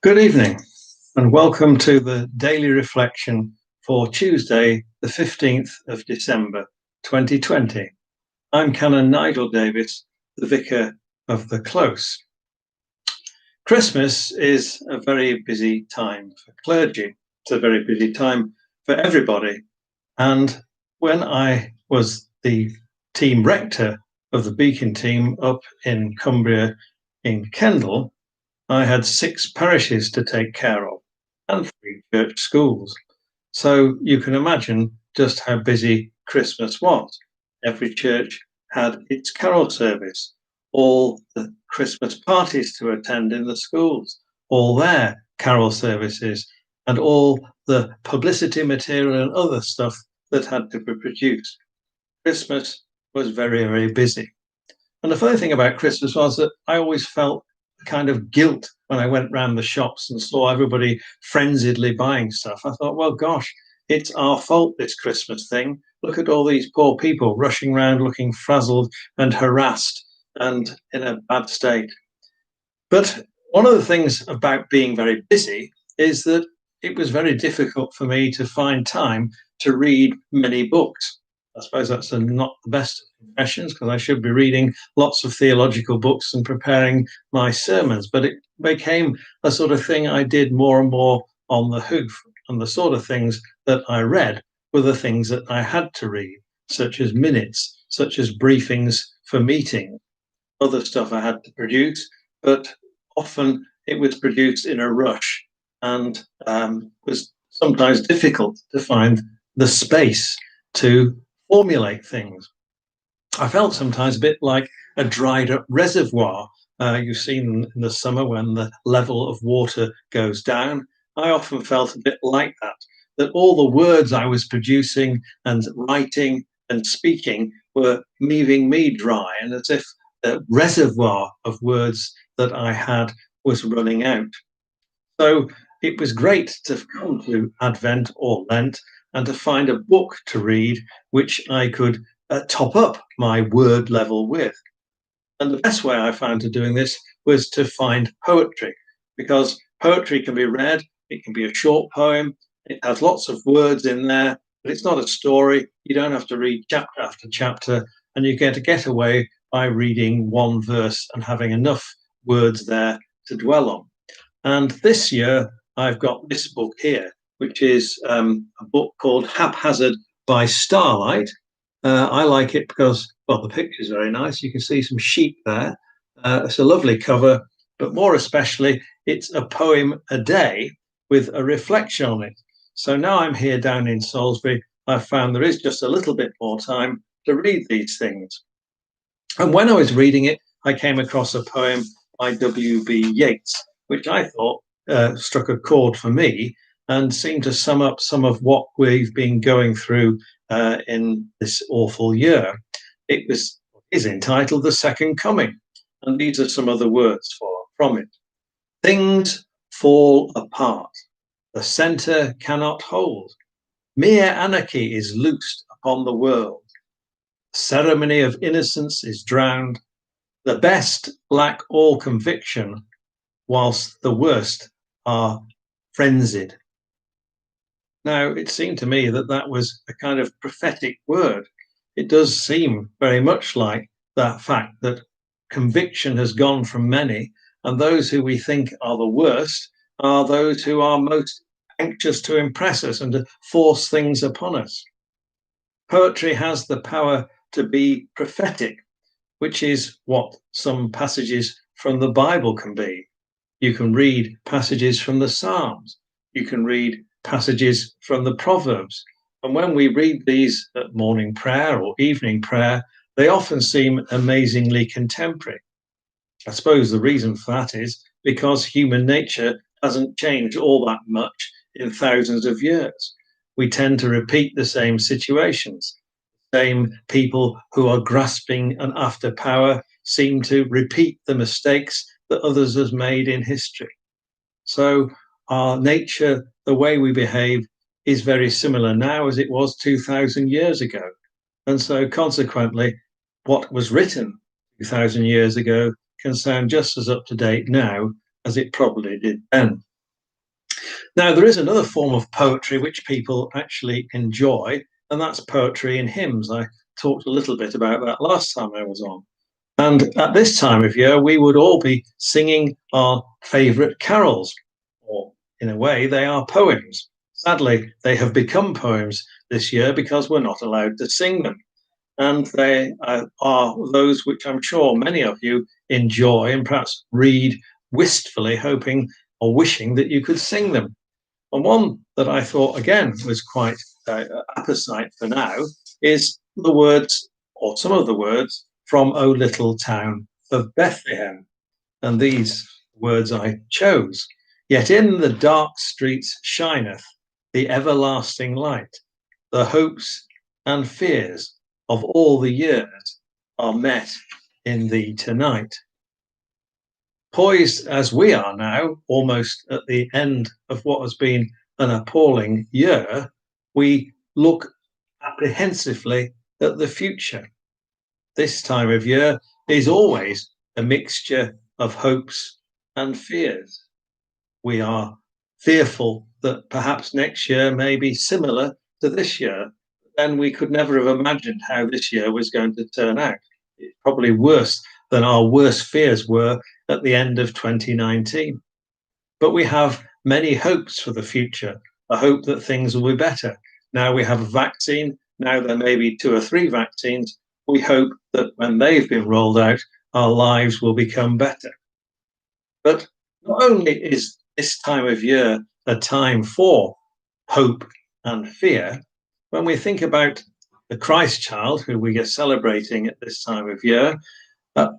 Good evening, and welcome to the daily reflection for Tuesday, the 15th of December, 2020. I'm Canon Nigel Davis, the Vicar of the Close. Christmas is a very busy time for clergy. It's a very busy time for everybody. And when I was the team rector of the Beacon team up in Cumbria in Kendal, I had 6 parishes to take care of and 3 church schools. So you can imagine just how busy Christmas was. Every church had its carol service, all the Christmas parties to attend in the schools, all their carol services, and all the publicity material and other stuff that had to be produced. Christmas was very, very busy. And the funny thing about Christmas was that I always felt a kind of guilt when I went round the shops and saw everybody frenziedly buying stuff. I thought, well, gosh, it's our fault, this Christmas thing. Look at all these poor people rushing around looking frazzled and harassed and in a bad state. But one of the things about being very busy is that it was very difficult for me to find time to read many books. I suppose that's not the best of confessions because I should be reading lots of theological books and preparing my sermons, but it became a sort of thing I did more and more on the hoof. And the sort of things that I read were the things that I had to read, such as minutes, such as briefings for meetings, other stuff I had to produce, but often it was produced in a rush and was sometimes difficult to find the space to formulate things. I felt sometimes a bit like a dried up reservoir. You've seen in the summer when the level of water goes down. I often felt a bit like that, that all the words I was producing and writing and speaking were leaving me dry, and as if the reservoir of words that I had was running out. So it was great to come to Advent or Lent and to find a book to read which I could top up my word level with. And the best way I found to doing this was to find poetry, because poetry can be read, it can be a short poem, it has lots of words in there, but it's not a story. You don't have to read chapter after chapter, and you get to get away by reading one verse and having enough words there to dwell on. And this year, I've got this book here, which is a book called Haphazard by Starlight. I like it because, well, the picture's very nice. You can see some sheep there. It's a lovely cover, but more especially, it's a poem a day with a reflection on it. So now I'm here down in Salisbury, I've found there is just a little bit more time to read these things. And when I was reading it, I came across a poem by W.B. Yeats, which I thought struck a chord for me and seemed to sum up some of what we've been going through in this awful year. It is entitled The Second Coming, and these are some of the words from it. Things fall apart. The centre cannot hold. Mere anarchy is loosed upon the world. Ceremony of innocence is drowned. The best lack all conviction, whilst the worst are frenzied. Now, it seemed to me that that was a kind of prophetic word. It does seem very much like that fact that conviction has gone from many, and those who we think are the worst are those who are most anxious to impress us and to force things upon us. Poetry has the power to be prophetic, which is what some passages from the Bible can be. You can read passages from the Psalms. You can read passages from the Proverbs. And when we read these at morning prayer or evening prayer, they often seem amazingly contemporary. I suppose the reason for that is because human nature hasn't changed all that much in thousands of years. We tend to repeat the same situations. Same people who are grasping and after power seem to repeat the mistakes that others have made in history. So our nature, the way we behave, is very similar now as it was 2,000 years ago. And so consequently, what was written 2,000 years ago can sound just as up to date now as it probably did then. Now, there is another form of poetry which people actually enjoy, and that's poetry in hymns. I talked a little bit about that last time I was on. And at this time of year, we would all be singing our favourite carols, or in a way, they are poems. Sadly, they have become poems this year because we're not allowed to sing them. And they are those which I'm sure many of you enjoy and perhaps read wistfully, hoping or wishing that you could sing them. And one that I thought, again, was quite apposite for now is the words, or some of the words, from O Little Town of Bethlehem. And these words I chose. Yet in the dark streets shineth the everlasting light. The hopes and fears of all the years are met in thee tonight. Poised as we are now, almost at the end of what has been an appalling year, we look apprehensively at the future. This time of year is always a mixture of hopes and fears. We are fearful that perhaps next year may be similar to this year, and we could never have imagined how this year was going to turn out. It's probably worse than our worst fears were at the end of 2019. But we have many hopes for the future, a hope that things will be better. Now we have a vaccine, now there may be 2 or 3 vaccines. We hope that when they've been rolled out, our lives will become better. But not only is this time of year a time for hope and fear, when we think about the Christ child, who we are celebrating at this time of year,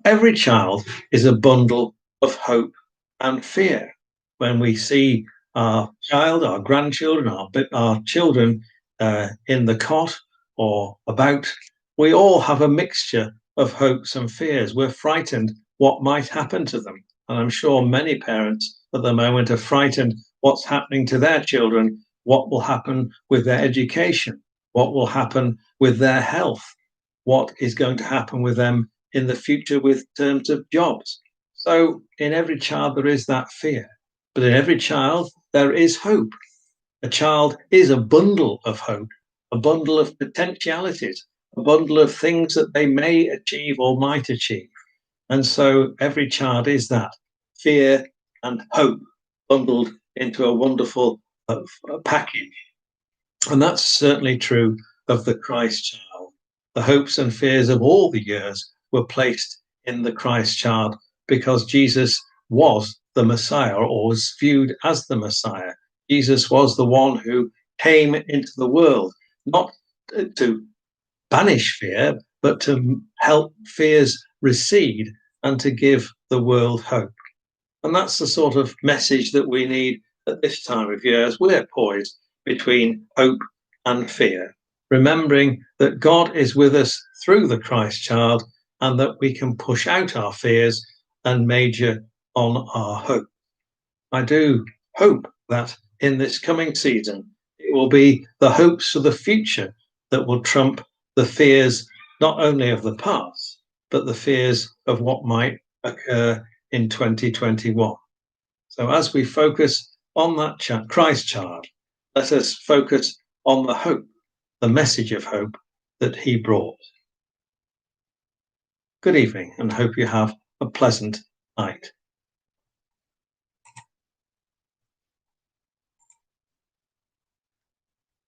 every child is a bundle of hope and fear. When we see our child, our grandchildren, our children in the cot or about, we all have a mixture of hopes and fears. We're frightened what might happen to them. And I'm sure many parents at the moment are frightened what's happening to their children, what will happen with their education, what will happen with their health, what is going to happen with them in the future with terms of jobs. So in every child, there is that fear. But in every child, there is hope. A child is a bundle of hope, a bundle of potentialities, a bundle of things that they may achieve or might achieve. And so every child is that fear and hope bundled into a wonderful package. And that's certainly true of the Christ child. The hopes and fears of all the years were placed in the Christ child because Jesus was the Messiah, or was viewed as the Messiah. Jesus was the one who came into the world, not to banish fear, but to help fears recede and to give the world hope. And that's the sort of message that we need at this time of year as we're poised between hope and fear, remembering that God is with us through the Christ child and that we can push out our fears and major on our hope. I do hope that in this coming season, it will be the hopes for the future that will trump the fears not only of the past, but the fears of what might occur in 2021. So as we focus on that Christ child, let us focus on the hope, the message of hope that he brought. Good evening, and hope you have a pleasant night.